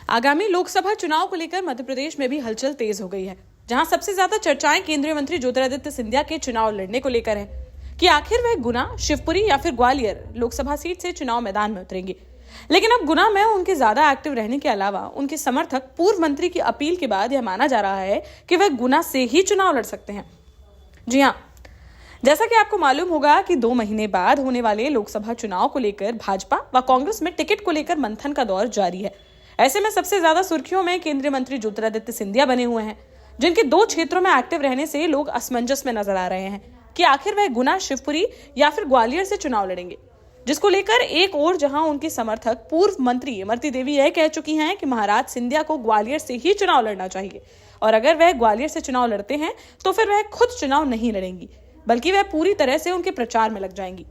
आगामी लोकसभा चुनाव को लेकर मध्य प्रदेश में भी हलचल तेज हो गई है, जहां सबसे ज्यादा चर्चाएं केंद्रीय मंत्री ज्योतिरादित्य सिंधिया के चुनाव लड़ने को लेकर है कि आखिर वह गुना, शिवपुरी या फिर ग्वालियर लोकसभा सीट से चुनाव मैदान में उतरेंगे। लेकिन अब गुना में उनके ज्यादा एक्टिव रहने के अलावा उनके समर्थक पूर्व मंत्री की अपील के बाद यह माना जा रहा है कि वह गुना से ही चुनाव लड़ सकते हैं। जी हाँ, जैसा कि आपको मालूम होगा कि 2 महीने बाद होने वाले लोकसभा चुनाव को लेकर भाजपा व कांग्रेस में टिकट को लेकर मंथन का दौर जारी है। ऐसे में सबसे ज्यादा सुर्खियों में केंद्रीय मंत्री ज्योतिरादित्य सिंधिया बने हुए हैं, जिनके 2 क्षेत्रों में एक्टिव रहने से लोग असमंजस में नजर आ रहे हैं कि आखिर वह गुना, शिवपुरी या फिर ग्वालियर से चुनाव लड़ेंगे। जिसको लेकर एक और जहां उनके समर्थक पूर्व मंत्री इमरती देवी यह कह चुकी हैं कि महाराज सिंधिया को ग्वालियर से ही चुनाव लड़ना चाहिए और अगर वह ग्वालियर से चुनाव लड़ते हैं तो फिर वह खुद चुनाव नहीं लड़ेंगी, बल्कि वह पूरी तरह से उनके प्रचार में लग जाएंगी।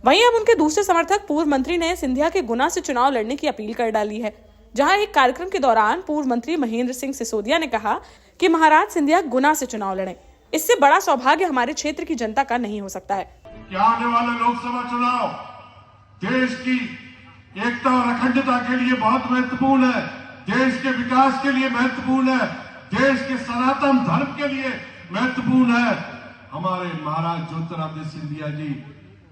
वहीं अब उनके दूसरे समर्थक पूर्व मंत्री ने सिंधिया के गुना से चुनाव लड़ने की अपील कर डाली है, जहां एक कार्यक्रम के दौरान पूर्व मंत्री महेंद्र सिंह सिसोदिया ने कहा कि महाराज सिंधिया गुना से चुनाव लड़ें। इससे बड़ा सौभाग्य हमारे क्षेत्र की जनता का नहीं हो सकता है। क्या आने वाला लोकसभा चुनाव देश की एकता और अखंडता के लिए बहुत महत्वपूर्ण है, देश के विकास के लिए महत्वपूर्ण है, देश के सनातन धर्म के लिए महत्वपूर्ण है। हमारे महाराज ज्योतिरादित्य सिंधिया जी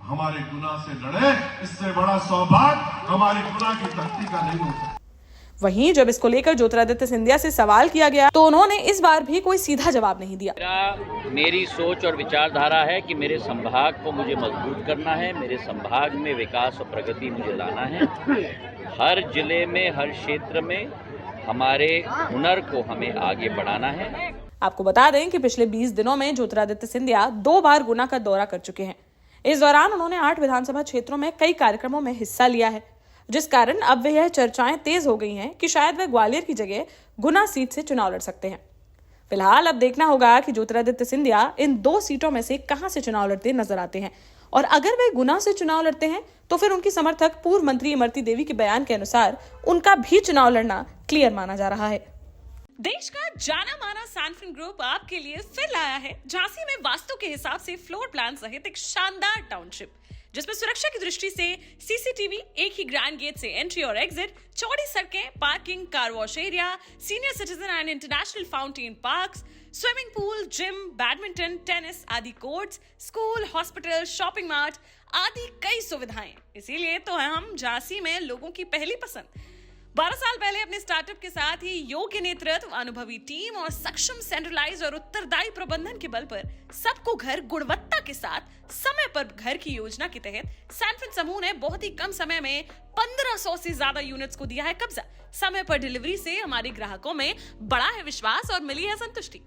हमारे गुना से लड़े, इससे बड़ा सौभाग्य हमारी गुना की धरती का नहीं हो सकता। वहीं जब इसको लेकर ज्योतिरादित्य सिंधिया से सवाल किया गया तो उन्होंने इस बार भी कोई सीधा जवाब नहीं दिया। मेरी सोच और विचारधारा है कि मेरे संभाग को मुझे मजबूत करना है, मेरे संभाग में विकास और प्रगति मुझे लाना है। हर जिले में, हर क्षेत्र में हमारे हुनर को हमें आगे बढ़ाना है। आपको बता दें कि पिछले 20 दिनों में ज्योतिरादित्य सिंधिया 2 बार गुना का दौरा कर चुके हैं। इस दौरान उन्होंने 8 विधानसभा क्षेत्रों में कई कार्यक्रमों में हिस्सा लिया है, जिस कारण अब यह चर्चाएं तेज हो गई हैं कि शायद वह ग्वालियर की जगह गुना सीट से चुनाव लड़ सकते हैं। फिलहाल अब देखना होगा कि ज्योतिरादित्य सिंधिया इन 2 सीटों में से कहां से चुनाव लड़ते नजर आते हैं और अगर वे गुना से चुनाव लड़ते हैं तो फिर उनकी समर्थक पूर्व मंत्री इमरती देवी के बयान के अनुसार उनका भी चुनाव लड़ना क्लियर माना जा रहा है। देश का जाना माना सैनफिन ग्रुप आपके लिए फिर लाया है झांसी में वास्तु के हिसाब से फ्लोर प्लान सहित एक शानदार टाउनशिप, जिसमें सुरक्षा की दृष्टि से सीसीटीवी, एक ही ग्रैंड गेट से एंट्री और एग्जिट, चौड़ी सड़कें, parking, car wash area, senior citizen and international fountain parks, swimming pool, gym, badminton, tennis आदि courts, school, hospital, shopping mart आदि कई सुविधाएं। इसीलिए तो हम झांसी में लोगों की पहली पसंद। 12 साल पहले अपने स्टार्टअप के साथ ही योग्य नेतृत्व, अनुभवी टीम और सक्षम सेंट्रलाइज और उत्तरदायी प्रबंधन के बल पर सबको घर गुणवत्ता के साथ समय पर घर की योजना के तहत सैनफिन समूह ने बहुत ही कम समय में 1500 से ज्यादा यूनिट्स को दिया है कब्जा। समय पर डिलीवरी से हमारे ग्राहकों में बढ़ा है विश्वास और मिली है संतुष्टि।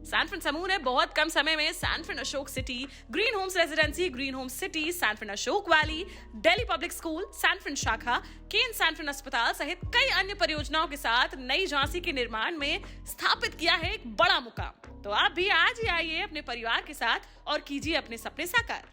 सैनफिन समूह ने बहुत कम समय में Sanfin Ashok City, Green Homes Residency, Green Homes City, Sanfin Ashok Valley, Delhi Public School, Sanfin शाखा, केन सैनफिन अस्पताल सहित कई अन्य परियोजनाओं के साथ नई झांसी के निर्माण में स्थापित किया है एक बड़ा मुकाम। तो आप भी आज ही आइए अपने परिवार के साथ और कीजिए अपने सपने साकार।